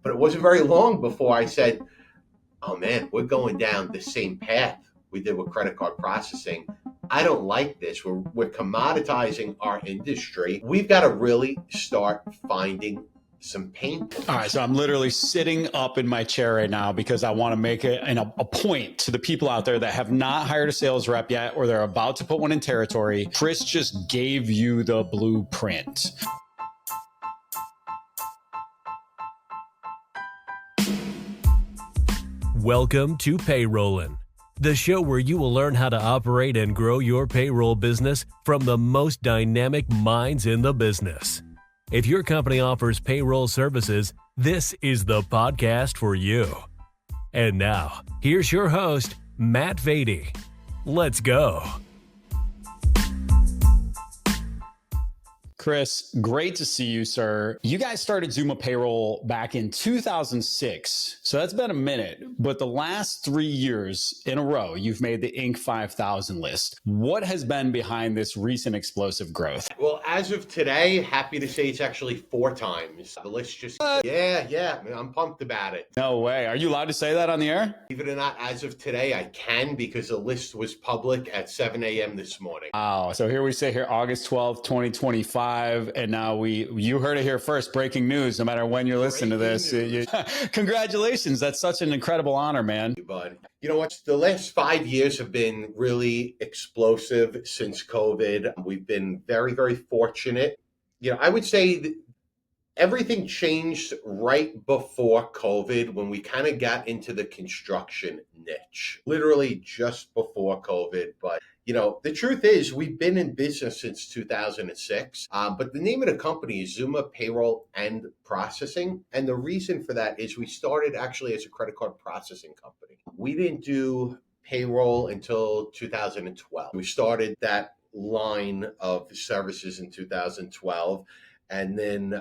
But it wasn't very long before I said, oh man, we're going down the same path we did with credit card processing. I don't like this. We're commoditizing our industry. We've got to really start finding some pain points. All right, so I'm literally sitting up in my chair right now because I want to make a point to the people out there that have not hired a sales rep yet, or they're about to put one in territory. Chris just gave you the blueprint. Welcome to Payrollin', the show where you will learn how to operate and grow your payroll business from the most dynamic minds in the business. If your company offers payroll services, this is the podcast for you. And now, here's your host, Matt Vaadi. Let's go. Chris, great to see you, sir. You guys started Zuma Payroll back in 2006, so that's been a minute. But the last 3 years in a row, you've made the Inc. 5000 list. What has been behind this recent explosive growth? Well, as of today, happy to say it's actually 4 times. The list just, yeah, I'm pumped about it. No way. Are you allowed to say that on the air? Believe it or not, as of today, I can because the list was public at 7 a.m. this morning. Wow. So here we sit here, August 12th, 2025. And now you heard it here first, breaking news, no matter when you're listening to this. Congratulations. That's such an incredible honor, man. Bud. You know what? The last 5 years have been really explosive since COVID. We've been very, very fortunate. You know, I would say everything changed right before COVID when we kind of got into the construction niche, literally just before COVID. But you know, the truth is we've been in business since 2006, but the name of the company is Zuma Payroll and Processing. And the reason for that is we started actually as a credit card processing company. We didn't do payroll until 2012. We started that line of services in 2012, and then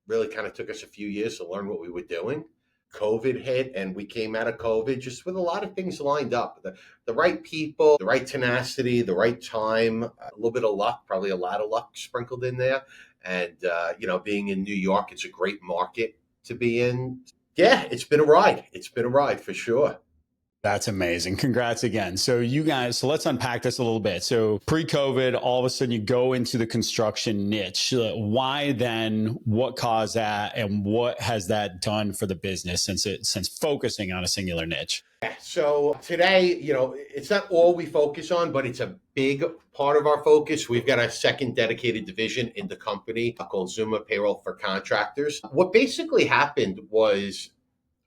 really kind of took us a few years to learn what we were doing. COVID hit, and we came out of COVID just with a lot of things lined up. The right people, the right tenacity, the right time, a little bit of luck, probably a lot of luck sprinkled in there. And, you know, being in New York, it's a great market to be in. Yeah, it's been a ride. It's been a ride for sure. That's amazing. Congrats again. So let's unpack this a little bit. So pre-COVID, all of a sudden you go into the construction niche. Why then? What caused that? And what has that done for the business since focusing on a singular niche? Yeah, so today, you know, it's not all we focus on, but it's a big part of our focus. We've got a second dedicated division in the company called Zuma Payroll for Contractors. What basically happened was,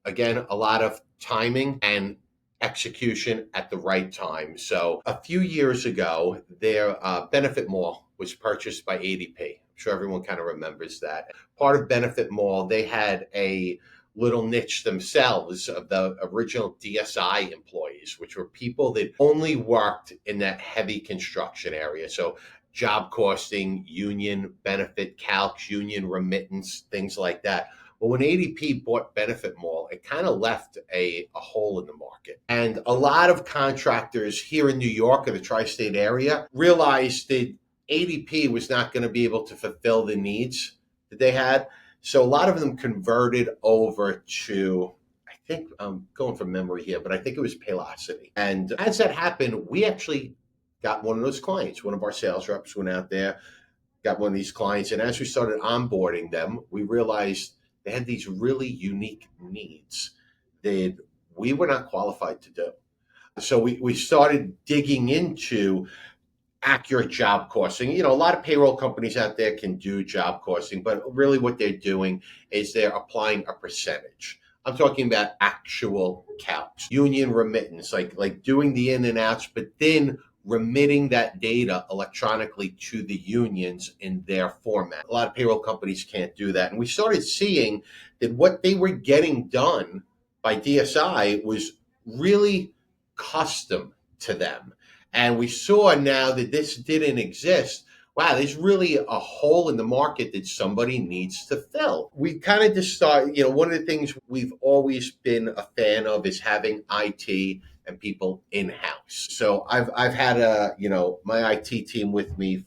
again, a lot of timing and execution at the right time. So a few years ago, their Benefit Mall was purchased by ADP. I'm sure everyone kind of remembers that. Part of Benefit Mall, they had a little niche themselves of the original DSI employees, which were people that only worked in that heavy construction area. So job costing, union benefit calcs, union remittance, things like that. But when ADP bought Benefit Mall, it kind of left a hole in the market. And a lot of contractors here in New York or the tri-state area realized that ADP was not going to be able to fulfill the needs that they had. So a lot of them converted over to, I think I'm going from memory here, but I think it was Paylocity. And as that happened, we actually got one of those clients. One of our sales reps went out there, got one of these clients. And as we started onboarding them, we realized they had these really unique needs that we were not qualified to do. So we started digging into accurate job costing. You know, a lot of payroll companies out there can do job costing, but really what they're doing is they're applying a percentage. I'm talking about actual calcs, union remittance, like doing the in and outs, but then remitting that data electronically to the unions in their format. A lot of payroll companies can't do that. And we started seeing that what they were getting done by DSI was really custom to them. And we saw now that this didn't exist. Wow, there's really a hole in the market that somebody needs to fill. We kind of just started, you know, one of the things we've always been a fan of is having IT and people in-house. So I've had my IT team with me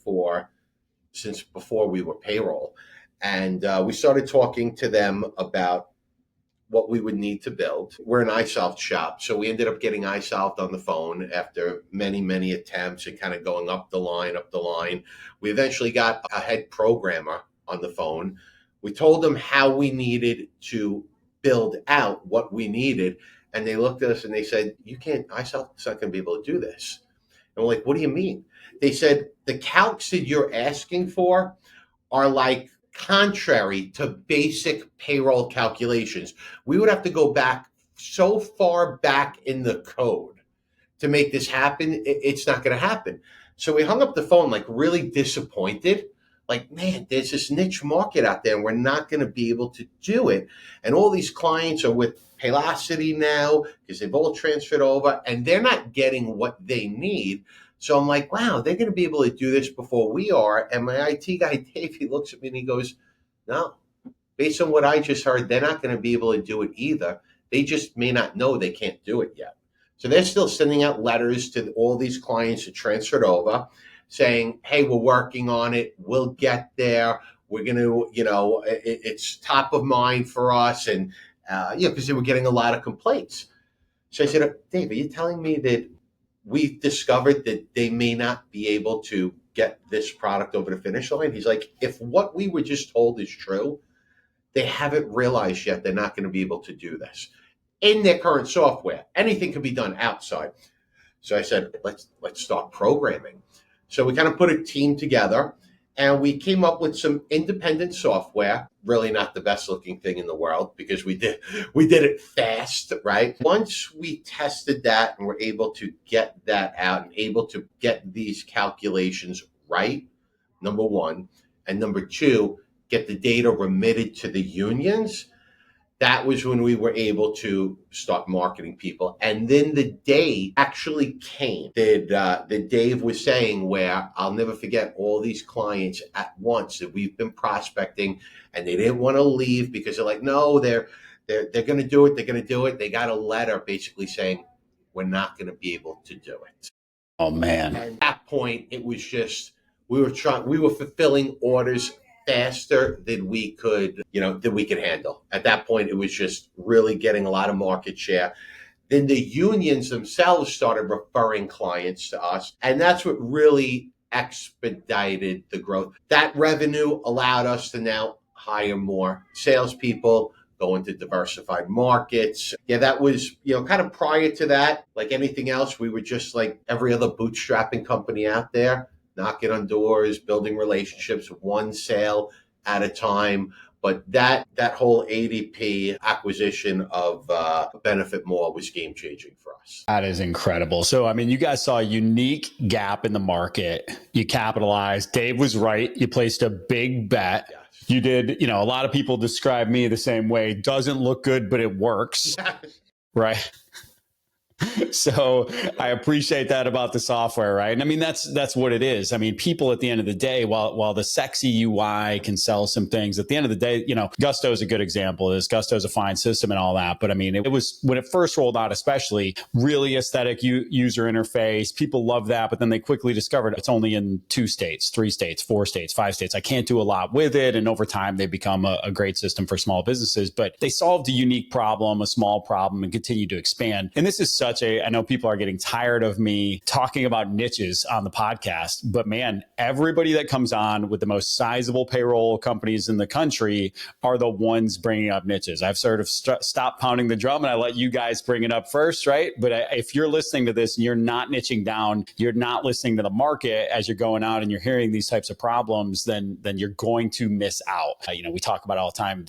since before we were payroll. And we started talking to them about what we would need to build. We're an iSolved shop, so we ended up getting iSolved on the phone after many, many attempts and kind of going up the line. We eventually got a head programmer on the phone. We told them how we needed to build out what we needed, and they looked at us and they said, "You can't, iSolved's not going to be able to do this." And we're like, "What do you mean?" They said, "The calcs that you're asking for are like contrary to basic payroll calculations. We would have to go back so far back in the code to make this happen. It's not going to happen." So we hung up the phone, like really disappointed. Like, man, there's this niche market out there and we're not going to be able to do it. And all these clients are with Paylocity now because they've all transferred over and they're not getting what they need. So I'm like, wow, they're going to be able to do this before we are. And my IT guy, Dave, he looks at me and he goes, "No, based on what I just heard, they're not going to be able to do it either. They just may not know they can't do it yet." So they're still sending out letters to all these clients that transferred over saying, "Hey, we're working on it. We'll get there. We're going to, it's top of mind for us." And, because they were getting a lot of complaints. So I said, "Dave, are you telling me that we discovered that they may not be able to get this product over the finish line?" He's like, "If what we were just told is true, they haven't realized yet they're not going to be able to do this in their current software. Anything can be done outside." So I said, let's start programming. So we kind of put a team together and we came up with some independent software, really not the best looking thing in the world because we did it fast, right? Once we tested that and were able to get that out and able to get these calculations right, number one, and number two, get the data remitted to the unions, that was when we were able to start marketing people. And then the day actually came that Dave was saying, where I'll never forget all these clients at once that we've been prospecting and they didn't want to leave because they're like, "No, they're going to do it. They're going to do it." They got a letter basically saying, "We're not going to be able to do it." Oh man. And at that point, it was just, we were fulfilling orders faster than we could handle. At that point, it was just really getting a lot of market share. Then the unions themselves started referring clients to us, and that's what really expedited the growth. That revenue allowed us to now hire more salespeople, go into diversified markets. Yeah, that was, kind of prior to that, like anything else, we were just like every other bootstrapping company out there, knocking on doors, building relationships, one sale at a time. But that whole ADP acquisition of Benefit More was game changing for us. That is incredible. So, I mean, you guys saw a unique gap in the market. You capitalized. Dave was right. You placed a big bet. Yes. You did, a lot of people describe me the same way. Doesn't look good, but it works. Yes. Right. So I appreciate that about the software, right? And I mean, that's what it is. I mean, people at the end of the day, while the sexy UI can sell some things, at the end of the day, Gusto is a good example. Gusto is a fine system and all that. But I mean, it was, when it first rolled out, especially, really aesthetic user interface. People love that, but then they quickly discovered it's only in 2 states, 3 states, 4 states, 5 states. I can't do a lot with it. And over time, they become a great system for small businesses. But they solved a unique problem, a small problem, and continue to expand. And this is I know people are getting tired of me talking about niches on the podcast, but man, everybody that comes on with the most sizable payroll companies in the country are the ones bringing up niches. I've sort of stopped pounding the drum and I let you guys bring it up first, right? But if you're listening to this and you're not niching down, you're not listening to the market as you're going out and you're hearing these types of problems, then you're going to miss out. We talk about all the time,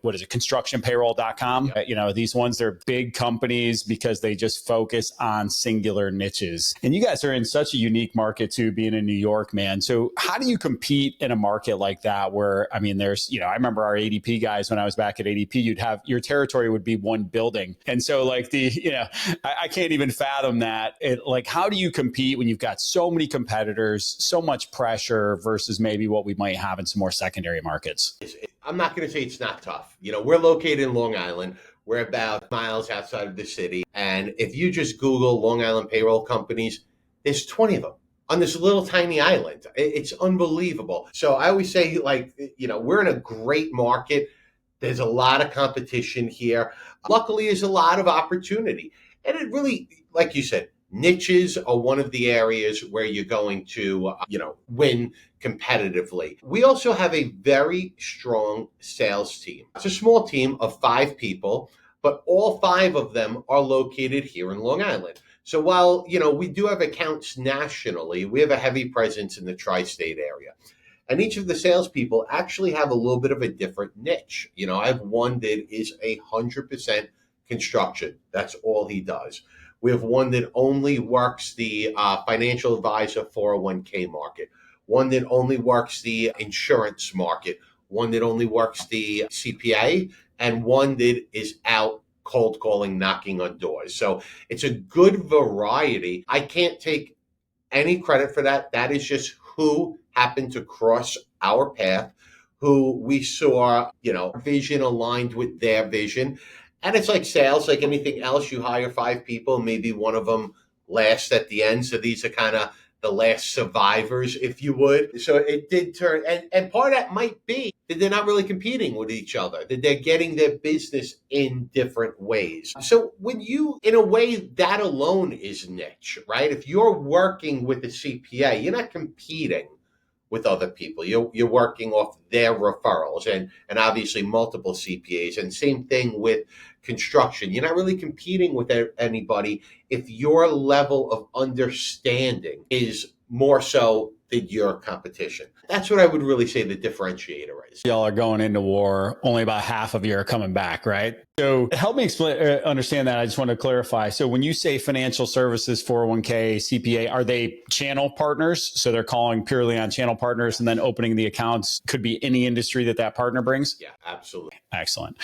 what is it, constructionpayroll.com? Yep. These ones, they're big companies because they just focus on singular niches. And you guys are in such a unique market too, being in New York, man. So how do you compete in a market like that where, I mean, there's, I remember our ADP guys, when I was back at ADP, you'd have, your territory would be one building. And so like I can't even fathom that. How do you compete when you've got so many competitors, so much pressure versus maybe what we might have in some more secondary markets? I'm not going to say it's not tough. We're located in Long Island. We're about miles outside of the city. And if you just Google Long Island payroll companies, there's 20 of them on this little tiny island. It's unbelievable. So I always say, we're in a great market. There's a lot of competition here. Luckily, there's a lot of opportunity. And it really, like you said, niches are one of the areas where you're going to, win competitively. We also have a very strong sales team. It's a small team of 5 people, but all 5 of them are located here in Long Island. So while, we do have accounts nationally, we have a heavy presence in the tri-state area. And each of the salespeople actually have a little bit of a different niche. I have one that is 100% construction. That's all he does. We have one that only works the financial advisor 401k market, one that only works the insurance market, one that only works the CPA, and one that is out cold calling, knocking on doors. So it's a good variety. I can't take any credit for that. That is just who happened to cross our path, who we saw, vision aligned with their vision. And it's like sales, like anything else. You hire 5 people, maybe one of them lasts at the end. So these are kind of the last survivors, if you would. So it did turn, and part of that might be that they're not really competing with each other, that they're getting their business in different ways. So when you, in a way, that alone is niche, right? If you're working with a CPA, you're not competing with other people. You're working off their referrals and obviously multiple CPAs. And same thing with construction. You're not really competing with anybody if your level of understanding is more so than your competition. That's what I would really say the differentiator is. Y'all are going into war, only about half of you are coming back, right? So help me understand that. I just want to clarify. So when you say financial services, 401k, CPA, are they channel partners? So they're calling purely on channel partners and then opening the accounts could be any industry that partner brings? Yeah, absolutely. Excellent.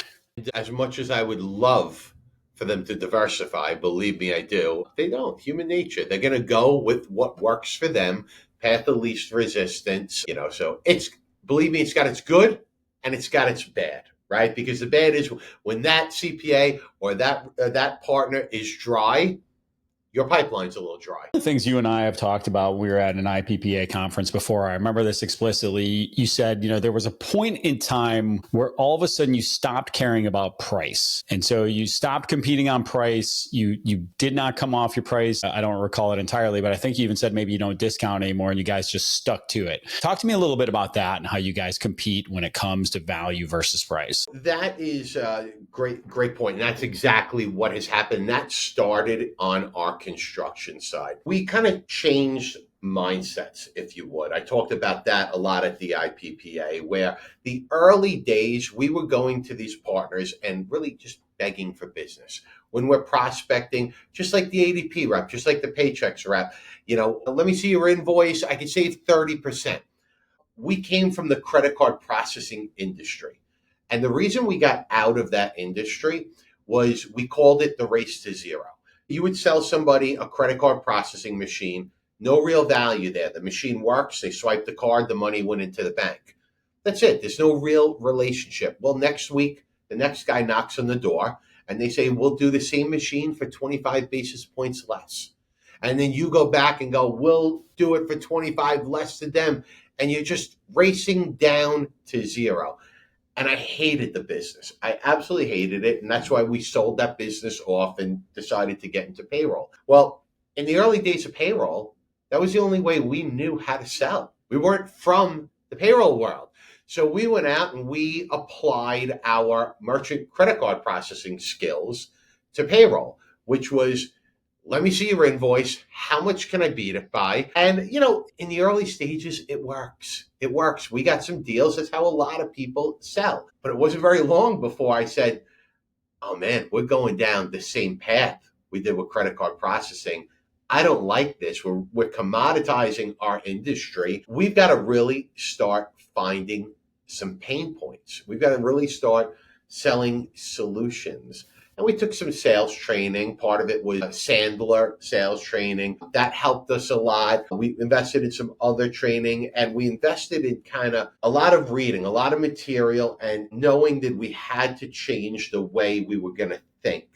As much as I would love for them to diversify, believe me, I do, they don't. Human nature. They're going to go with what works for them, path of least resistance, so believe me, it's got its good and it's got its bad, right? Because the bad is when that CPA or that partner is dry, your pipeline's a little dry. The things you and I have talked about, we were at an IPPA conference before. I remember this explicitly. You said, there was a point in time where all of a sudden you stopped caring about price. And so you stopped competing on price. You did not come off your price. I don't recall it entirely, but I think you even said maybe you don't discount anymore and you guys just stuck to it. Talk to me a little bit about that and how you guys compete when it comes to value versus price. That is a great point. And that's exactly what has happened. That started on our construction side. We kind of changed mindsets, if you would. I talked about that a lot at the IPPA, where the early days we were going to these partners and really just begging for business. When we're prospecting, just like the ADP rep, just like the Paychex rep, let me see your invoice. I can save 30%. We came from the credit card processing industry. And the reason we got out of that industry was we called it the race to zero. You would sell somebody a credit card processing machine, no real value there. The machine works, they swipe the card, the money went into the bank. That's it. There's no real relationship. Well, next week, the next guy knocks on the door and they say, we'll do the same machine for 25 basis points less. And then you go back and go, we'll do it for 25 less to them. And you're just racing down to zero. And I hated the business. I absolutely hated it. And that's why we sold that business off and decided to get into payroll. Well, in the early days of payroll, that was the only way we knew how to sell. We weren't from the payroll world. So we went out and we applied our merchant credit card processing skills to payroll, which was, let me see your invoice. How much can I beat it by? And, in the early stages, it works. It works. We got some deals. That's how a lot of people sell. But it wasn't very long before I said, oh man, we're going down the same path we did with credit card processing. I don't like this. We're commoditizing our industry. We've got to really start finding some pain points. We've got to really start selling solutions. And we took some sales training. Part of it was Sandler sales training. That helped us a lot. We invested in some other training, and we invested in kind of a lot of reading, a lot of material, and knowing that we had to change the way we were going to think.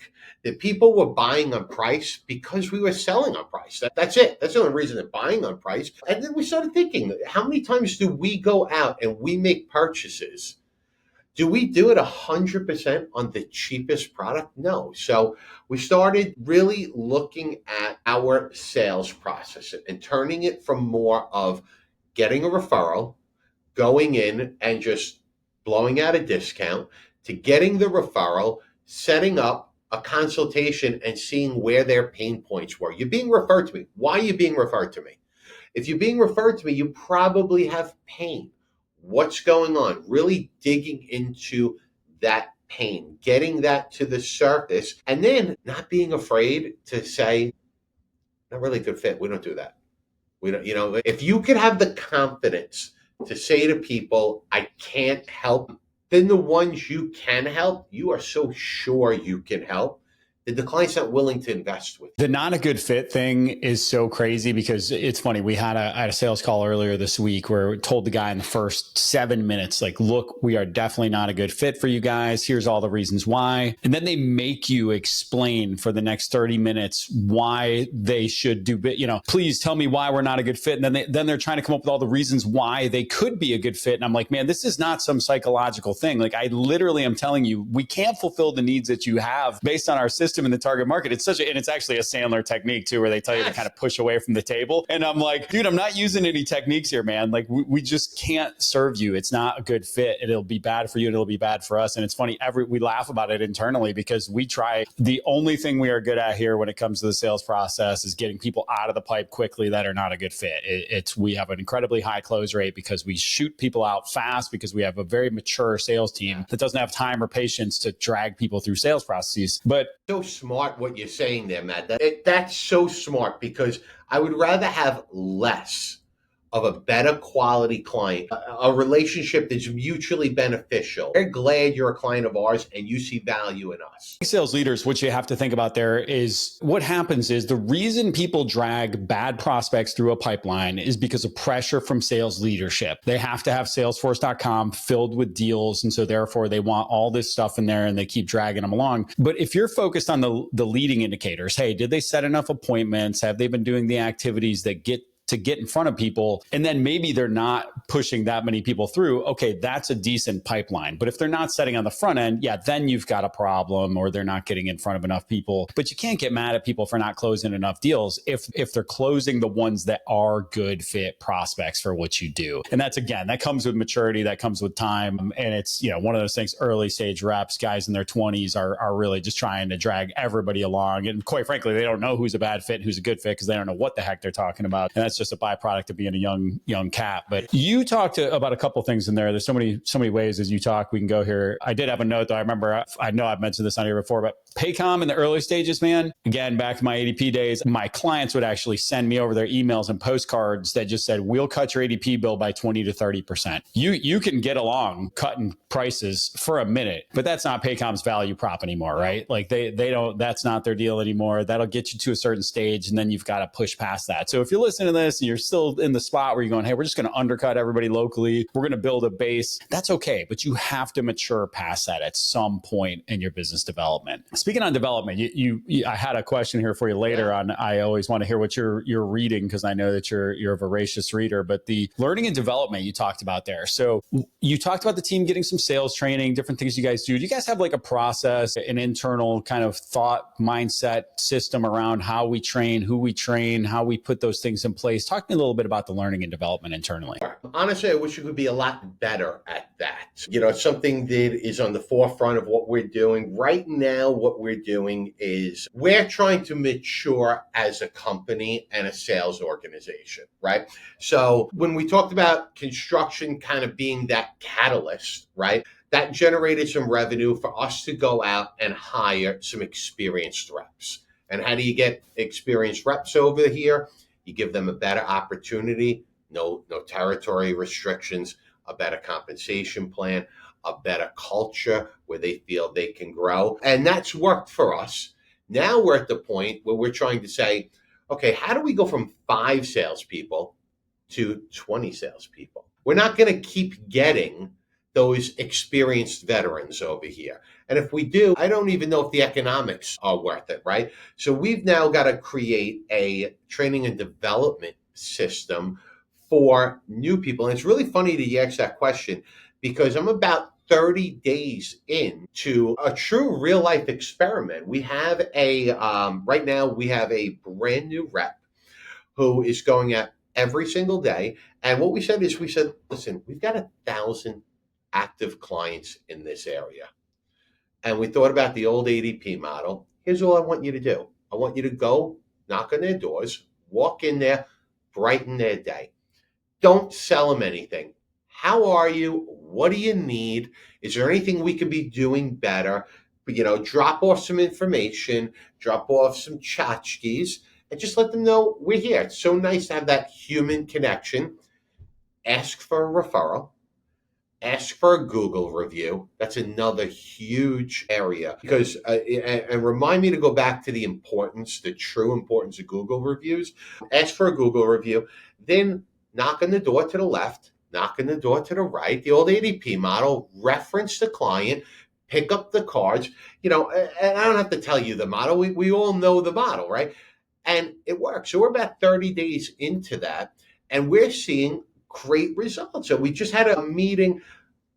That people were buying on price because we were selling on price. That's it. That's the only reason they're buying on price. And then we started thinking, how many times do we go out and we make purchases Do we do it 100% on the cheapest product? No. So we started really looking at our sales process and turning it from more of getting a referral, going in and just blowing out a discount, to getting the referral, setting up a consultation and seeing where their pain points were. You're being referred to me. Why are you being referred to me? If you're being referred to me, you probably have pain. What's going on? Really digging into that pain, getting that to the surface, and then not being afraid to say, not really a good fit. We don't do that. We don't, if you could have the confidence to say to people, I can't help, then the ones you can help, you are so sure you can help, that the client's not willing to invest with you. The not a good fit thing is so crazy because it's funny. I had a sales call earlier this week where we told the guy in the first 7 minutes, like, look, we are definitely not a good fit for you guys. Here's all the reasons why. And then they make you explain for the next 30 minutes why they should do, please tell me why we're not a good fit. And then they're trying to come up with all the reasons why they could be a good fit. And I'm like, man, this is not some psychological thing. Like, I literally am telling you, we can't fulfill the needs that you have based on our system in the target market. It's actually a Sandler technique too, where they tell you to kind of push away from the table. And I'm like, dude, I'm not using any techniques here, man. Like, we just can't serve you. It's not a good fit. It'll be bad for you and it'll be bad for us. And it's funny, we laugh about it internally because we try. The only thing we are good at here when it comes to the sales process is getting people out of the pipe quickly that are not a good fit. We have an incredibly high close rate because we shoot people out fast, because we have a very mature sales team that doesn't have time or patience to drag people through sales processes. But so smart what you're saying there, Matt. That's so smart, because I would rather have less of a better quality client, a relationship that's mutually beneficial. We're glad you're a client of ours and you see value in us. Sales leaders, what you have to think about there is what happens is the reason people drag bad prospects through a pipeline is because of pressure from sales leadership. They have to have Salesforce.com filled with deals. And so therefore they want all this stuff in there and they keep dragging them along. But if you're focused on the leading indicators, hey, did they set enough appointments? Have they been doing the activities that get in front of people? And then maybe they're not pushing that many people through. Okay, that's a decent pipeline. But if they're not setting on the front end, then you've got a problem, or they're not getting in front of enough people. But you can't get mad at people for not closing enough deals if they're closing the ones that are good fit prospects for what you do. And that comes with maturity, that comes with time. And it's, one of those things, early stage reps, guys in their 20s are really just trying to drag everybody along. And quite frankly, they don't know who's a bad fit and who's a good fit because they don't know what the heck they're talking about. And that's just a byproduct of being a young cat. But you talked about a couple things in there. There's so many ways as you talk. We can go here. I did have a note though. I know I've mentioned this on here before, but Paycom in the early stages, man, again, back in my ADP days, my clients would actually send me over their emails and postcards that just said, we'll cut your ADP bill by 20 to 30%. You can get along cutting prices for a minute, but that's not Paycom's value prop anymore, right? Like they don't, that's not their deal anymore. That'll get you to a certain stage and then you've got to push past that. So if you're listening to this and you're still in the spot where you're going, hey, we're just going to undercut everybody locally, we're going to build a base, that's okay. But you have to mature past that at some point in your business development. Speaking on development, I had a question here for you later on. I always want to hear what you're reading because I know that you're a voracious reader, but the learning and development you talked about there. So you talked about the team getting some sales training, different things you guys do. Do you guys have like a process, an internal kind of thought mindset system around how we train, who we train, how we put those things in place? Talk to me a little bit about the learning and development internally. Honestly, I wish we could be a lot better at that. It's something that is on the forefront of what we're doing. Right now, what we're doing is we're trying to mature as a company and a sales organization, right? So when we talked about construction kind of being that catalyst, right? That generated some revenue for us to go out and hire some experienced reps. And how do you get experienced reps over here? You give them a better opportunity, no territory restrictions, a better compensation plan, a better culture where they feel they can grow. And that's worked for us. Now we're at the point where we're trying to say, okay, how do we go from 5 salespeople to 20 salespeople? We're not going to keep getting those experienced veterans over here. And if we do, I don't even know if the economics are worth it, right? So we've now got to create a training and development system for new people. And it's really funny that you ask that question because I'm about 30 days into a true real life experiment. We have right now we have a brand new rep who is going out every single day. And what we said is, listen, we've got 1,000 active clients in this area. And we thought about the old ADP model. Here's all I want you to do. I want you to go knock on their doors, walk in there, brighten their day. Don't sell them anything. How are you? What do you need? Is there anything we could be doing better? Drop off some information, drop off some tchotchkes, and just let them know we're here. It's so nice to have that human connection. Ask for a referral. Ask for a Google review. That's another huge area because, and remind me to go back to the true importance of Google reviews. Ask for a Google review, then knock on the door to the left, knock on the door to the right, the old ADP model, reference the client, pick up the cards, and I don't have to tell you the model. We all know the model, right? And it works. So we're about 30 days into that, and we're seeing great results. So we just had a meeting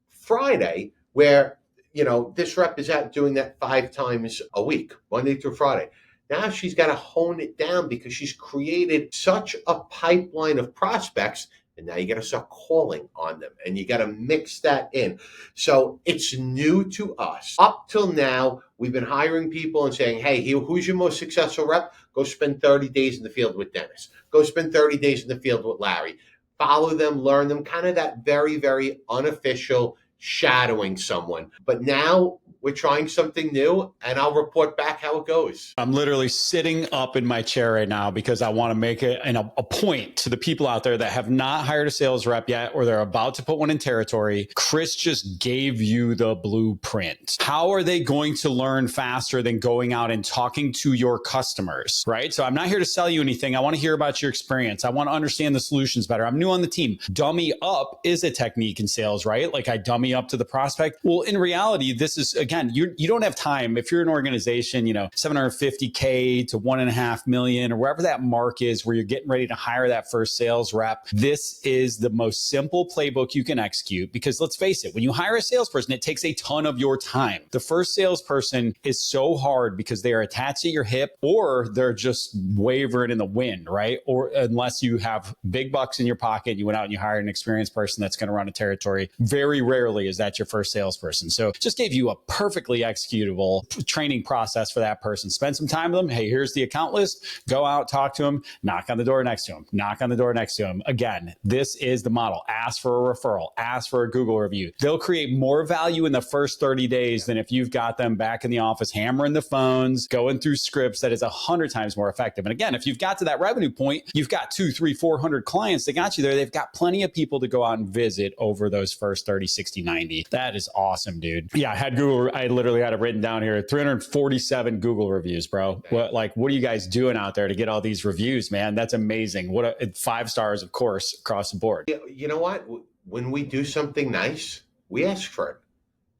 Friday where, this rep is out doing that 5 times a week, Monday through Friday. Now she's got to hone it down because she's created such a pipeline of prospects. And now you got to start calling on them and you got to mix that in. So it's new to us. Up till now, we've been hiring people and saying, hey, who's your most successful rep? Go spend 30 days in the field with Dennis. Go spend 30 days in the field with Larry. Follow them, learn them, kind of that very, very unofficial shadowing someone. But now we're trying something new and I'll report back how it goes. I'm literally sitting up in my chair right now because I want to make a point to the people out there that have not hired a sales rep yet or they're about to put one in territory. Chris just gave you the blueprint. How are they going to learn faster than going out and talking to your customers, right? So I'm not here to sell you anything. I want to hear about your experience. I want to understand the solutions better. I'm new on the team. Dummy up is a technique in sales, right? Like I dummy up to the prospect. Well, in reality, this is, again, you don't have time. If you're an organization, $750K to 1.5 million or wherever that mark is where you're getting ready to hire that first sales rep, this is the most simple playbook you can execute because let's face it, when you hire a salesperson, it takes a ton of your time. The first salesperson is so hard because they are attached to your hip or they're just wavering in the wind, right? Or unless you have big bucks in your pocket, you went out and you hired an experienced person that's going to run a territory. Very rarely is that your first salesperson. So just gave you a perfectly executable training process for that person. Spend some time with them. Hey, here's the account list. Go out, talk to them, knock on the door next to them, knock on the door next to them. Again, this is the model. Ask for a referral, ask for a Google review. They'll create more value in the first 30 days than if you've got them back in the office, hammering the phones, going through scripts. That is 100 times more effective. And again, if you've got to that revenue point, you've got 200, 300, 400 clients that got you there. They've got plenty of people to go out and visit over those first 30, 60, 90. That is awesome, dude. Yeah, I literally had it written down here, 347 Google reviews, bro. What are you guys doing out there to get all these reviews, man? That's amazing. 5 stars, of course, across the board. You know what? When we do something nice, we ask for it.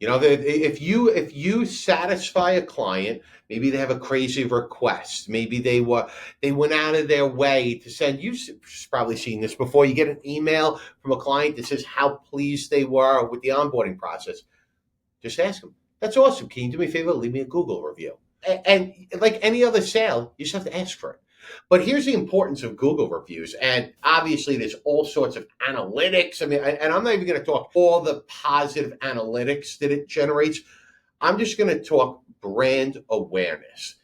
If you satisfy a client, maybe they have a crazy request. Maybe they went out of their way to send. You've probably seen this before. You get an email from a client that says how pleased they were with the onboarding process. Just ask them. That's awesome. Can you do me a favor? Leave me a Google review. And like any other sale, you just have to ask for it. But here's the importance of Google reviews. And obviously, there's all sorts of analytics. I mean, and I'm not even going to talk all the positive analytics that it generates. I'm just going to talk brand awareness.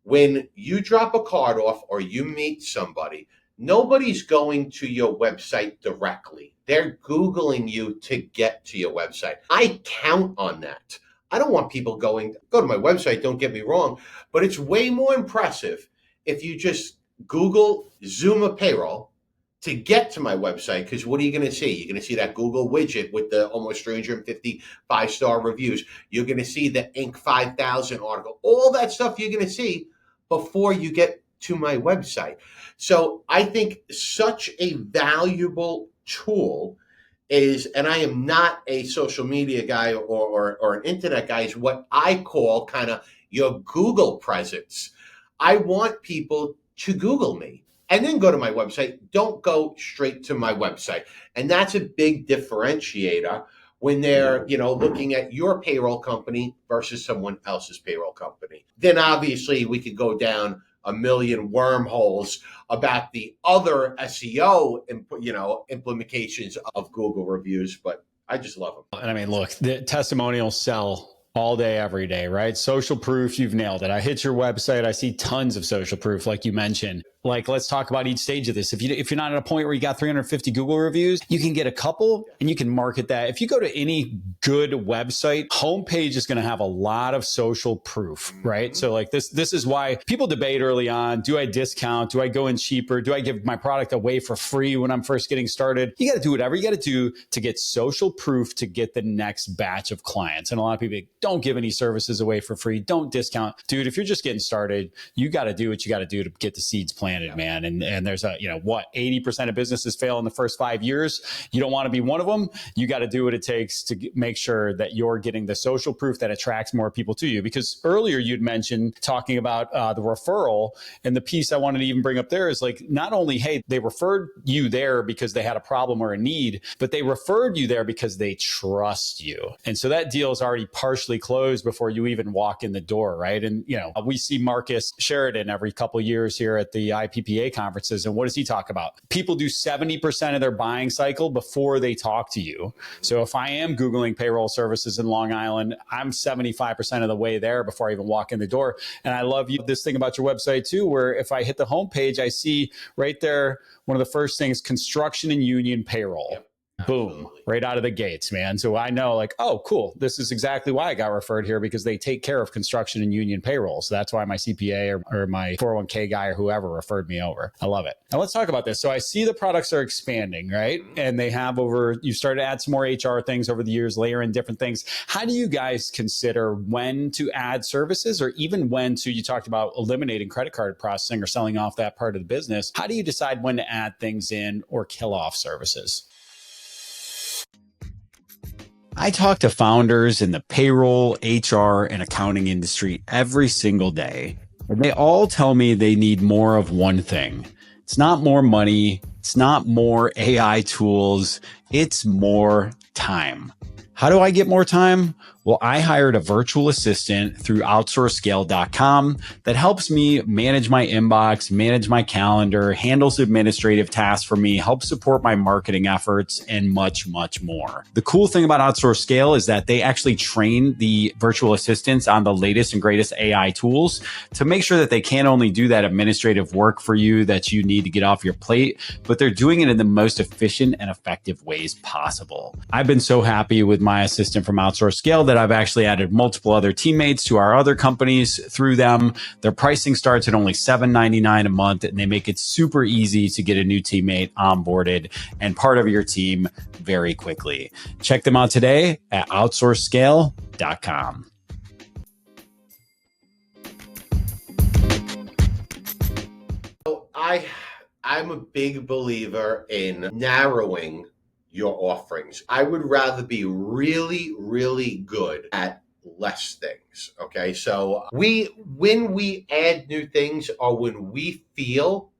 When you drop a card off or you meet somebody, nobody's going to your website directly. They're Googling you to get to your website. I count on that. I don't want people go to my website, don't get me wrong, but it's way more impressive if you just Google Zuma Payroll to get to my website, because what are you going to see? You're going to see that Google widget with the almost 350 5-star reviews. You're going to see the Inc. 5000 article. All that stuff you're going to see before you get to my website. So I think such a valuable tool is, and I am not a social media guy or an internet guy, is what I call kind of your Google presence. I want people to Google me and then go to my website. Don't go straight to my website. And that's a big differentiator when they're, looking at your payroll company versus someone else's payroll company. Then obviously we could go down a million wormholes about the other SEO, implications of Google reviews, but I just love them. And I mean, look, the testimonials sell all day, every day, right? Social proof, you've nailed it. I hit your website, I see tons of social proof, like you mentioned. Like, let's talk about each stage of this. If you're not at a point where you got 350 Google reviews, you can get a couple and you can market that. If you go to any good website, homepage is going to have a lot of social proof, right? So like this is why people debate early on, do I discount? Do I go in cheaper? Do I give my product away for free when I'm first getting started? You got to do whatever you got to do to get social proof to get the next batch of clients. And a lot of people don't give any services away for free. Don't discount. Dude, if you're just getting started, you got to do what you got to do to get the seeds planted. Man. And there's 80% of businesses fail in the first 5 years. You don't want to be one of them. You got to do what it takes to make sure that you're getting the social proof that attracts more people to you. Because earlier you'd mentioned talking about the referral, and the piece I wanted to even bring up there is like, not only, hey, they referred you there because they had a problem or a need, but they referred you there because they trust you. And so that deal is already partially closed before you even walk in the door, right? And, we see Marcus Sheridan every couple of years here at the IPPA conferences. And what does he talk about? People do 70% of their buying cycle before they talk to you. So if I am Googling payroll services in Long Island, I'm 75% of the way there before I even walk in the door. And I love this thing about your website too, where if I hit the homepage, I see right there, one of the first things, construction and union payroll. Yep. Boom, absolutely. Right out of the gates, man. So I know like, oh, cool. This is exactly why I got referred here, because they take care of construction and union payroll. So that's why my CPA or my 401k guy or whoever referred me over. I love it. Now let's talk about this. So I see the products are expanding, right? And they have you started to add some more HR things over the years, layer in different things. How do you guys consider when to add services, or even when to, you talked about eliminating credit card processing or selling off that part of the business. How do you decide when to add things in or kill off services? I talk to founders in the payroll, HR, and accounting industry every single day. And they all tell me they need more of one thing. It's not more money. It's not more AI tools. It's more time. How do I get more time? Well, I hired a virtual assistant through outsourcescale.com that helps me manage my inbox, manage my calendar, handles administrative tasks for me, helps support my marketing efforts, and much, much more. The cool thing about OutsourceScale is that they actually train the virtual assistants on the latest and greatest AI tools to make sure that they can't only do that administrative work for you that you need to get off your plate, but they're doing it in the most efficient and effective ways possible. I've been so happy with my assistant from OutsourceScale that I've actually added multiple other teammates to our other companies through them. Their pricing starts at only $7.99 a month, and they make it super easy to get a new teammate onboarded and part of your team very quickly. Check them out today at outsourcescale.com. I'm a big believer in narrowing your offerings. I would rather be really, really good at less things. Okay. So when we add new things, or when we feel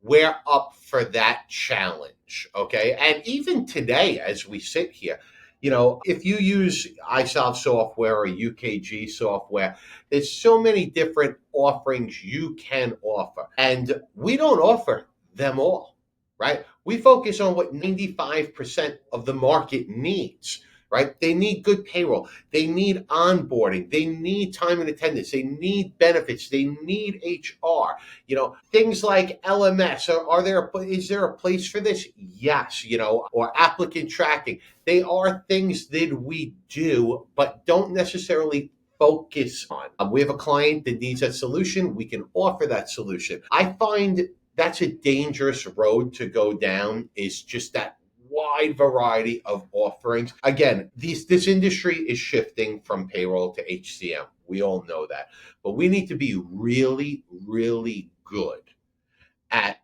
we're up for that challenge. Okay. And even today, as we sit here, if you use iSolve software or UKG software, there's so many different offerings you can offer, and we don't offer them all, right? We focus on what 95% of the market needs, right? They need good payroll. They need onboarding. They need time and attendance. They need benefits. They need HR. Things like LMS. Is there a place for this? Yes. Or applicant tracking. They are things that we do, but don't necessarily focus on. We have a client that needs that solution. We can offer that solution. I find that's a dangerous road to go down, is just that wide variety of offerings. Again, this industry is shifting from payroll to HCM. We all know that. But we need to be really, really good at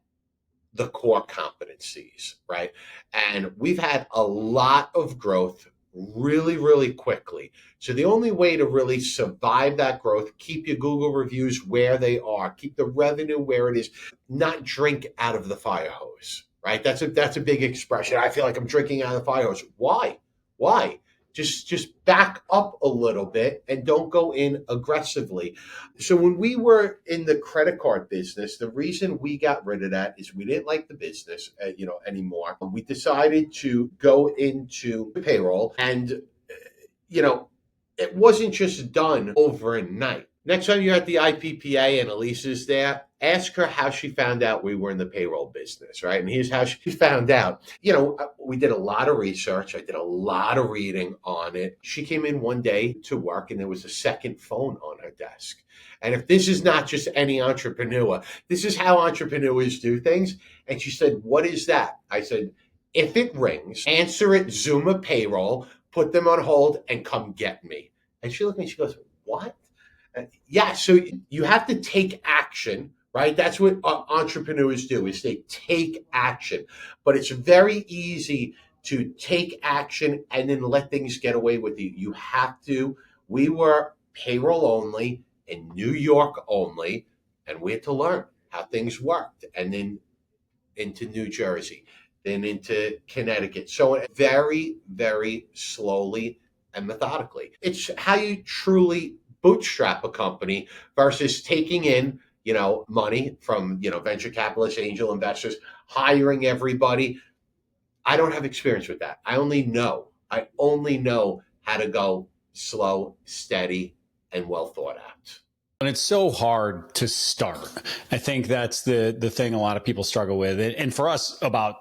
the core competencies, right? And we've had a lot of growth really, really quickly. So the only way to really survive that growth, keep your Google reviews where they are, keep the revenue where it is, not drink out of the fire hose, right? That's a big expression. I feel like I'm drinking out of the fire hose. Why? just back up a little bit and don't go in aggressively. So when we were in the credit card business, the reason we got rid of that is we didn't like the business, anymore. We decided to go into payroll, and it wasn't just done overnight. Next time you're at the IPPA and Elisa's there, ask her how she found out we were in the payroll business, right? And here's how she found out. We did a lot of research. I did a lot of reading on it. She came in one day to work and there was a second phone on her desk. And if this is not just any entrepreneur, this is how entrepreneurs do things. And she said, "What is that?" I said, "If it rings, answer it Zuma Payroll, put them on hold and come get me." And she looked at me, she goes, "What?" Yeah, so you have to take action, right? That's what entrepreneurs do, is they take action. But it's very easy to take action and then let things get away with you. You have to. We were payroll only in New York only, and we had to learn how things worked. And then into New Jersey, then into Connecticut. So very, very slowly and methodically. It's how you truly bootstrap a company versus taking in, money from, venture capitalists, angel investors, hiring everybody. I don't have experience with that. I only know how to go slow, steady, and well thought out. And it's so hard to start. I think that's the thing a lot of people struggle with. And for us, about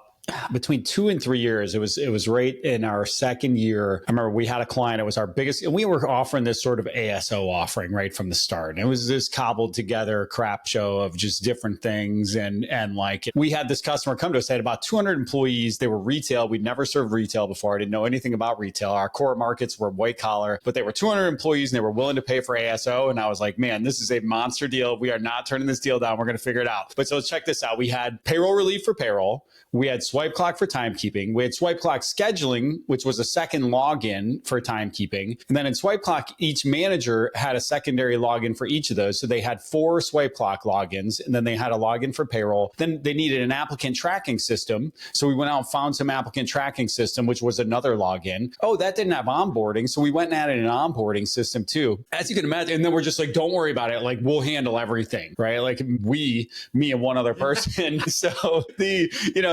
between 2 and 3 years, it was right in our second year. I remember we had a client, it was our biggest, and we were offering this sort of ASO offering right from the start. And it was this cobbled together crap show of just different things. And like, we had this customer come to us, they had about 200 employees. They were retail. We'd never served retail before. I didn't know anything about retail. Our core markets were white collar, but they were 200 employees and they were willing to pay for ASO. And I was like, man, this is a monster deal. We are not turning this deal down. We're going to figure it out. But so check this out. We had payroll relief for payroll. We had Swipe Clock for timekeeping. We had Swipe Clock scheduling, which was a second login for timekeeping. And then in Swipe Clock, each manager had a secondary login for each of those. So they had 4 Swipe Clock logins, and then they had a login for payroll. Then they needed an applicant tracking system. So we went out and found some applicant tracking system, which was another login. Oh, that didn't have onboarding. So we went and added an onboarding system too. As you can imagine, and then we're just like, don't worry about it. Like, we'll handle everything, right? Like me and one other person. So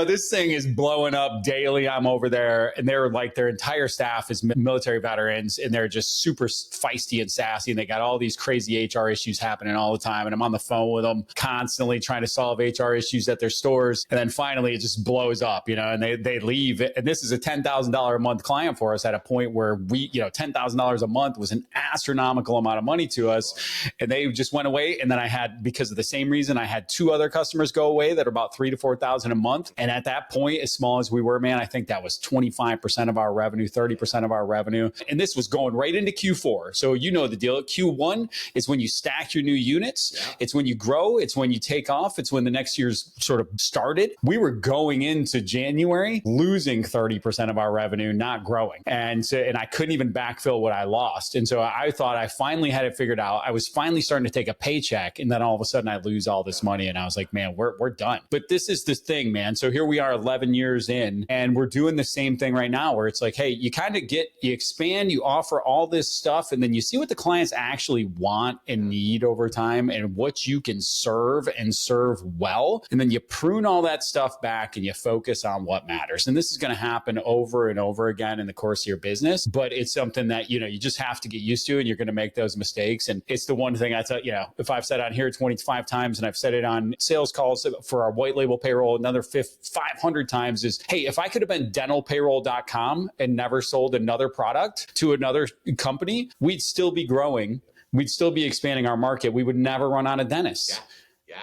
this thing is blowing up daily. I'm over there, and they're like, their entire staff is military veterans, and they're just super feisty and sassy, and they got all these crazy HR issues happening all the time. And I'm on the phone with them constantly trying to solve HR issues at their stores. And then finally it just blows up, and they leave. And this is a $10,000 a month client for us at a point where we, $10,000 a month was an astronomical amount of money to us. And they just went away. And then because of the same reason, I had 2 other customers go away that are about $3,000 to $4,000 a month. And at that point, as small as we were, man, I think that was 25% of our revenue, 30% of our revenue. And this was going right into Q4. So the deal. Q1 is when you stack your new units. Yeah. It's when you grow. It's when you take off. It's when the next year's sort of started. We were going into January losing 30% of our revenue, not growing. And I couldn't even backfill what I lost. And so I thought I finally had it figured out. I was finally starting to take a paycheck. And then all of a sudden I lose all this money. And I was like, man, we're done. But this is this thing, man. So here we are 11 years in, and we're doing the same thing right now where it's like, hey, you kind of you expand, you offer all this stuff, and then you see what the clients actually want and need over time and what you can serve and serve well. And then you prune all that stuff back and you focus on what matters. And this is going to happen over and over again in the course of your business, but it's something that, you just have to get used to, and you're going to make those mistakes. And it's the one thing I tell, if I've said on here 25 times and I've said it on sales calls for our white label payroll another 500 times is, hey, if I could have been dentalpayroll.com and never sold another product to another company, we'd still be growing. We'd still be expanding our market. We would never run out of dentists.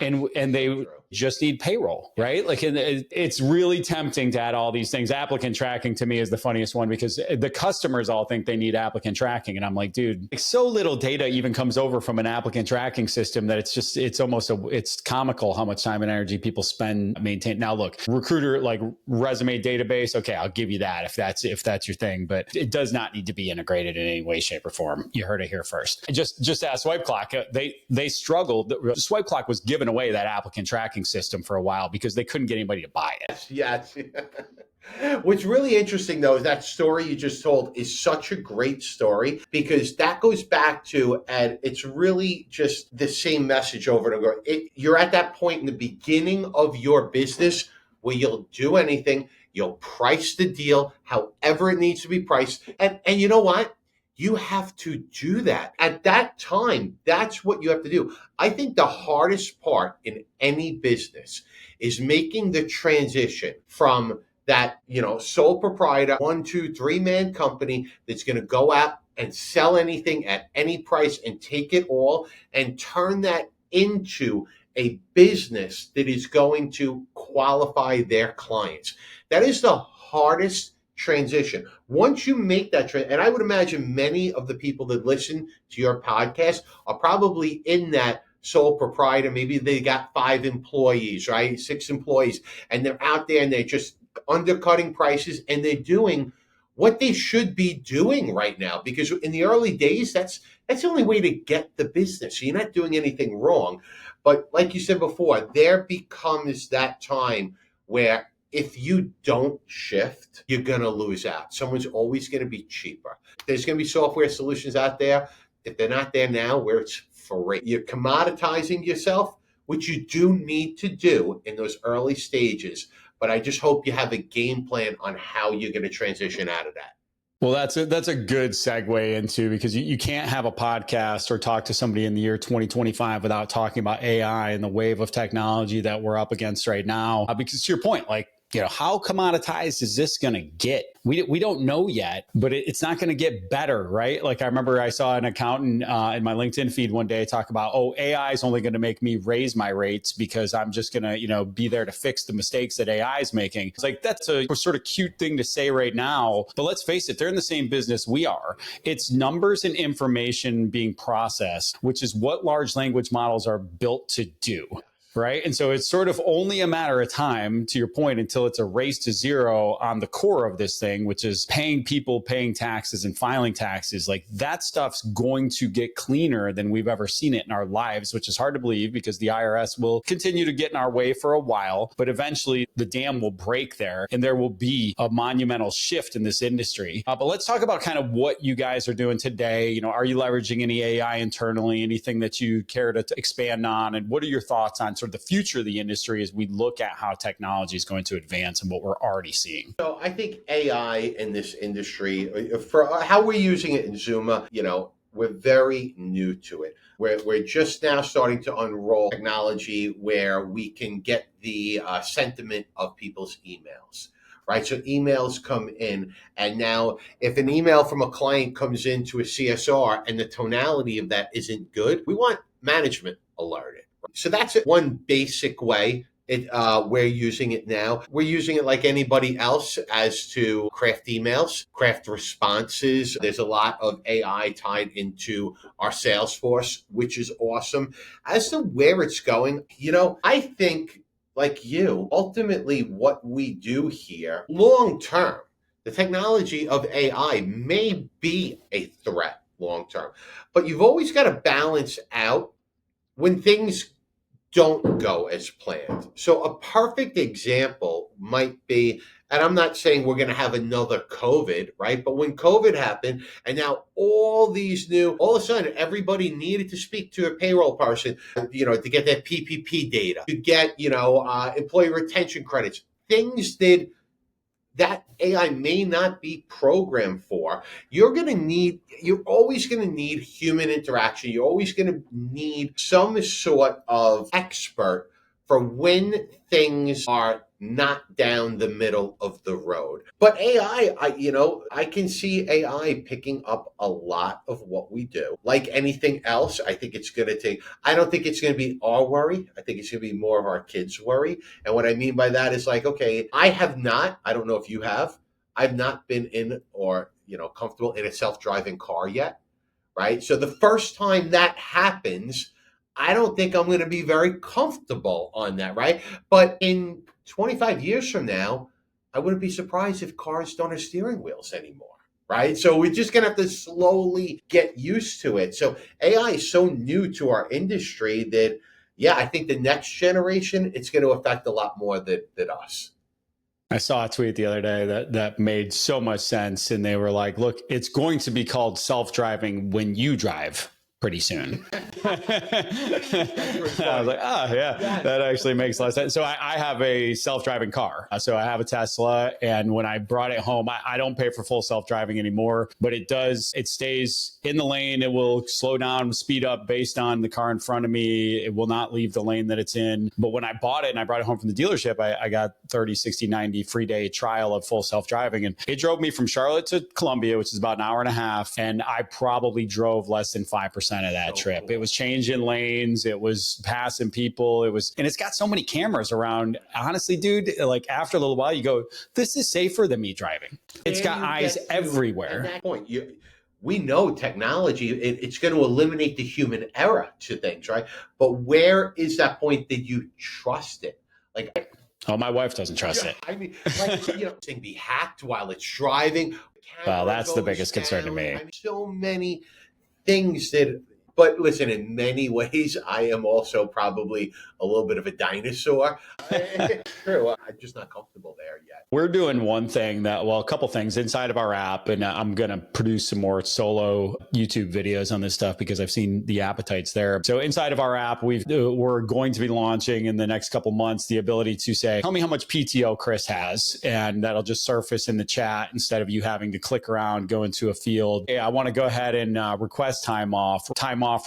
Yeah. And they just need payroll, right? Like, it's really tempting to add all these things. Applicant tracking to me is the funniest one because the customers all think they need applicant tracking. And I'm like, dude, so little data even comes over from an applicant tracking system that it's comical how much time and energy people spend maintaining. Now look, recruiter, like resume database. Okay. I'll give you that if that's your thing, but it does not need to be integrated in any way, shape or form. You heard it here first. Just ask Swipe Clock. They struggled. Swipe Clock was giving away that applicant tracking system for a while because they couldn't get anybody to buy it. Yes. What's really interesting, though, is that story you just told is such a great story because that goes back to, and it's really just the same message over and over. You're at that point in the beginning of your business where you'll do anything, you'll price the deal however it needs to be priced. And you know what? You have to do that. At that time, that's what you have to do. I think the hardest part in any business is making the transition from that, sole proprietor, 1, 2, 3-man company that's going to go out and sell anything at any price and take it all and turn that into a business that is going to qualify their clients. That is the hardest transition. Once you make that and I would imagine many of the people that listen to your podcast are probably in that sole proprietor. Maybe they got 5 employees, right? 6 employees, and they're out there and they're just undercutting prices and they're doing what they should be doing right now. Because in the early days, that's the only way to get the business. So you're not doing anything wrong. But like you said before, there becomes that time where if you don't shift, you're going to lose out. Someone's always going to be cheaper. There's going to be software solutions out there. If they're not there now, where it's free. You're commoditizing yourself, which you do need to do in those early stages. But I just hope you have a game plan on how you're going to transition out of that. Well, that's a good segue into, because you can't have a podcast or talk to somebody in the year 2025 without talking about AI and the wave of technology that we're up against right now. Because to your point, like, how commoditized is this going to get? We don't know yet, but it's not going to get better, right? Like I remember I saw an accountant in my LinkedIn feed one day talk about, AI is only going to make me raise my rates because I'm just going to, be there to fix the mistakes that AI is making. It's like, that's a sort of cute thing to say right now, but let's face it, they're in the same business we are. It's numbers and information being processed, which is what large language models are built to do. Right. And so it's sort of only a matter of time, to your point, until it's a race to zero on the core of this thing, which is paying people, paying taxes and filing taxes. Like that stuff's going to get cleaner than we've ever seen it in our lives, which is hard to believe because the IRS will continue to get in our way for a while. But eventually the dam will break there and there will be a monumental shift in this industry. But let's talk about kind of what you guys are doing today. Are you leveraging any AI internally, anything that you care to expand on? And what are your thoughts on the future of the industry as we look at how technology is going to advance and what we're already seeing? So I think AI in this industry, for how we're using it in Zuma, we're very new to it. We're just now starting to unroll technology where we can get the sentiment of people's emails. Right. So emails come in, and now if an email from a client comes into a CSR and the tonality of that isn't good, we want management alerted. So that's one basic way we're using it now. We're using it like anybody else as to craft emails, craft responses. There's a lot of AI tied into our Salesforce, which is awesome. As to where it's going, I think, like you, ultimately what we do here, long term, the technology of AI may be a threat long term, but you've always got to balance out when things don't go as planned. So a perfect example might be, and I'm not saying we're going to have another COVID, right? But when COVID happened, and now all of a sudden, everybody needed to speak to a payroll person, to get that PPP data, to get, employee retention credits, things that AI may not be programmed for. You're always going to need human interaction. You're always going to need some sort of expert for when things are not down the middle of the road. But AI, I can see AI picking up a lot of what we do. Like anything else, I think I don't think it's going to be our worry. I think it's going to be more of our kids' worry. And what I mean by that is like, okay, I don't know if you have, I've not been in or, comfortable in a self-driving car yet, right? So the first time that happens, I don't think I'm going to be very comfortable on that, right? But in 25 years from now, I wouldn't be surprised if cars don't have steering wheels anymore, right? So we're just going to have to slowly get used to it. So AI is so new to our industry that, yeah, I think the next generation, it's going to affect a lot more than us. I saw a tweet the other day that made so much sense. And they were like, look, it's going to be called self-driving when you drive pretty soon. I was like, oh, yeah, that actually makes a lot of sense. So I have a self-driving car. So I have a Tesla. And when I brought it home, I don't pay for full self-driving anymore, but it stays in the lane. It will slow down, speed up based on the car in front of me. It will not leave the lane that it's in. But when I bought it and I brought it home from the dealership, I got 30, 60, 90 free day trial of full self-driving. And it drove me from Charlotte to Columbia, which is about an hour and a half. And I probably drove less than 5% of that trip. Cool. It was changing lanes. It was passing people. And it's got so many cameras around. Honestly, dude, like after a little while, you go, this is safer than me driving. It's got eyes everywhere. At that point, we know technology, it's going to eliminate the human error to things, right? But where is that point that you trust it? Like, oh, my wife doesn't trust it. I mean, like, thing be hacked while it's driving. Well, that's the biggest concern to me. I mean, so many things but listen, in many ways, I am also probably a little bit of a dinosaur. True. I'm just not comfortable there yet. We're doing one thing a couple things inside of our app, and I'm going to produce some more solo YouTube videos on this stuff because I've seen the appetites there. So inside of our app, we're going to be launching in the next couple months the ability to say, tell me how much PTO Chris has, and that'll just surface in the chat instead of you having to click around, go into a field. Hey, I want to go ahead and request time off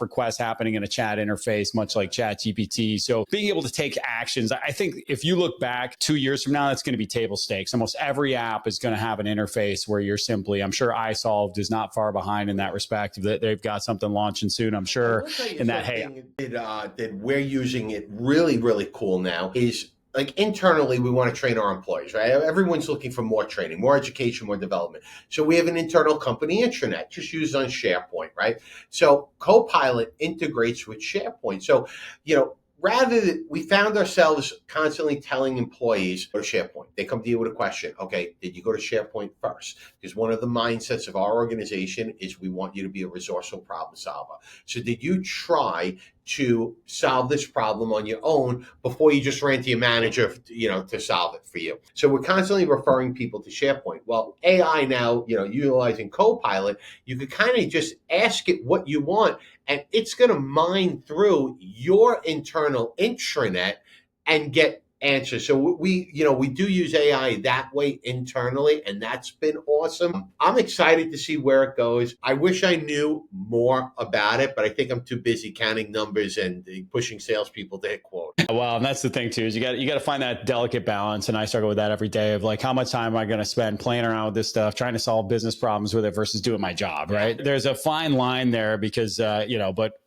requests happening in a chat interface, much like ChatGPT. So being able to take actions, I think if you look back 2 years from now, that's going to be table stakes. Almost every app is going to have an interface where you're simply, I'm sure iSolved is not far behind in that respect. They've got something launching soon, I'm sure. In that, that we're using it really, really cool now is like internally, we want to train our employees, right? Everyone's looking for more training, more education, more development. So we have an internal company intranet just used on SharePoint, right? So Copilot integrates with SharePoint. So, we found ourselves constantly telling employees, go to SharePoint. They come to you with a question. Okay, did you go to SharePoint first? Because one of the mindsets of our organization is we want you to be a resourceful problem solver. So did you try to solve this problem on your own before you just ran to your manager, to solve it for you? So we're constantly referring people to SharePoint. Well, AI now, utilizing Copilot, you could kind of just ask it what you want, and it's going to mine through your internal intranet and get answers. So we do use AI that way internally, and that's been awesome. I'm excited to see where it goes. I wish I knew more about it, but I think I'm too busy counting numbers and pushing salespeople to hit quote. Well, and that's the thing too, is you got to find that delicate balance. And I struggle with that every day of like, how much time am I going to spend playing around with this stuff, trying to solve business problems with it versus doing my job, right? There's a fine line there because,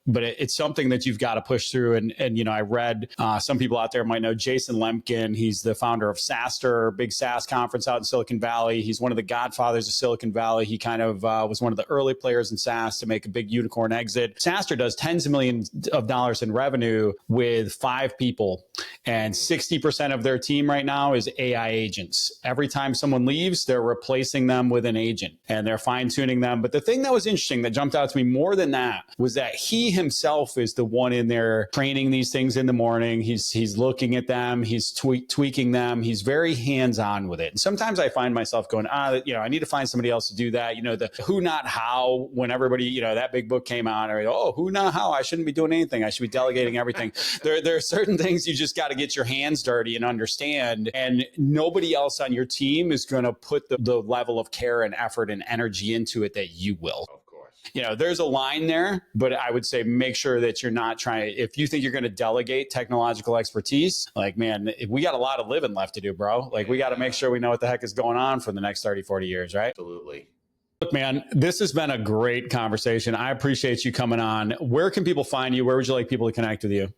but it's something that you've got to push through. And I read some people out there might know Jason Lemkin. He's the founder of SaaStr, big SaaS conference out in Silicon Valley. He's one of the godfathers of Silicon Valley. He kind of was one of the early players in SaaS to make a big unicorn exit. SaaStr does tens of millions of dollars in revenue with 5 people, and 60% of their team right now is AI agents. Every time someone leaves, they're replacing them with an agent and they're fine tuning them. But the thing that was interesting that jumped out to me more than that was that he himself is the one in there training these things in the morning. He's looking at them. He's tweaking them. He's very hands-on with it. And sometimes I find myself going, I need to find somebody else to do that. The who, not how, when everybody, that big book came out, or, who, not how, I shouldn't be doing anything. I should be delegating everything. There are certain things you just got to get your hands dirty and understand. And nobody else on your team is going to put the level of care and effort and energy into it that you will. There's a line there, but I would say make sure that you're not trying. If you think you're going to delegate technological expertise, like, man, we got a lot of living left to do, bro. Like, we got to make sure we know what the heck is going on for the next 30, 40 years, right? Absolutely. Look, man, this has been a great conversation. I appreciate you coming on. Where can people find you? Where would you like people to connect with you?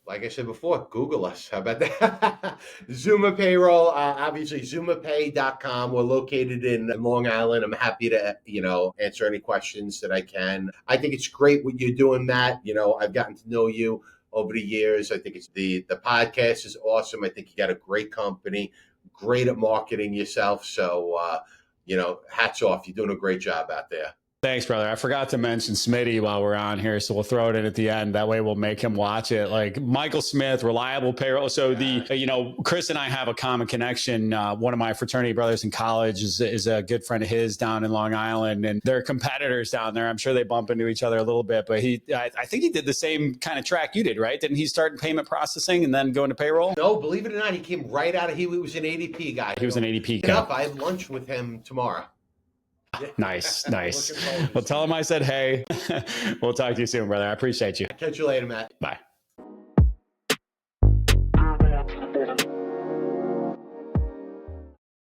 Like I said before, Google us. How about that? Zuma Payroll, obviously ZumaPay.com. We're located in Long Island. I'm happy to, answer any questions that I can. I think it's great what you're doing, Matt. I've gotten to know you over the years. I think it's the podcast is awesome. I think you got a great company, great at marketing yourself. So, hats off. You're doing a great job out there. Thanks, brother. I forgot to mention Smitty while we're on here, so we'll throw it in at the end. That way we'll make him watch it. Like Michael Smith, reliable payroll. So Chris and I have a common connection. One of my fraternity brothers in college is a good friend of his down in Long Island, and they're competitors down there. I'm sure they bump into each other a little bit, but I think he did the same kind of track you did, right? Didn't he start in payment processing and then go into payroll? No, believe it or not, he came right out of, he was an ADP guy. He was an ADP guy. I have lunch with him tomorrow. Nice. Well, tell him I said, hey. We'll talk to you soon, brother. I appreciate you. Catch you later, Matt. Bye.